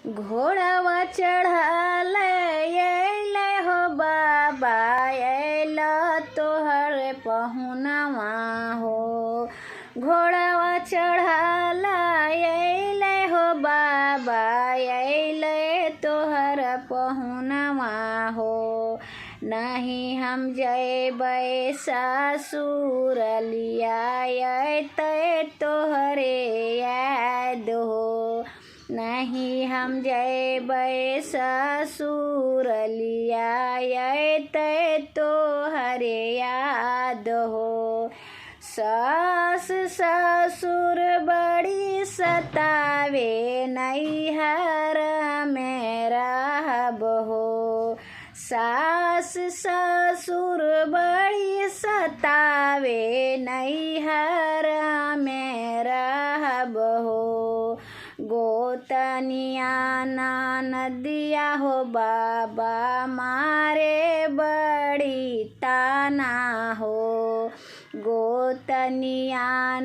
घोड़वा चढ़ल अइले हो बाबा, अइल तोहर पहुनवा हो। घोड़वा चढ़ल अइले हो बाबा, अइले तोहर पहुनवा हो। नहीं हम जइबै ससुर लियाइते तोहरे याद हो। नहीं हम जइबै ससुर लियाइते तोहरे याद हो। सास ससुर बड़ी सतावे नैहर में रहब हो। सास ससुर बड़ी सतावे नैहर में रहब हो। गोतनिया नदिया हो बाबा, मारे बड़ी ताना हो। गोतनिया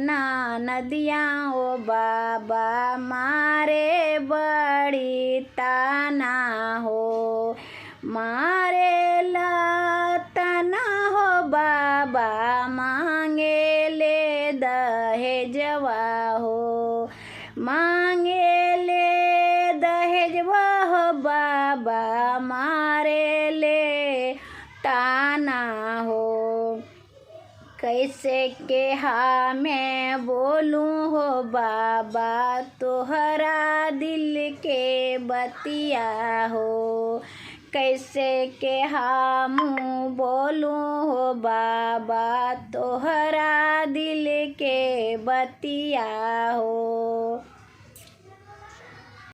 नदिया हो बाबा, मारे बड़ी ताना हो। मारे तना हो बाबा, मांगे ले दहेजवा हो। मांगे ले दहेजवा हो बाबा, मारे ले ताना हो। कैसे के मैं बोलूं हो बाबा, तोहरा दिल के बतिया हो। कैसे के मुँह बोलूं हो बाबा, तोहरा दिल के बतिया हो।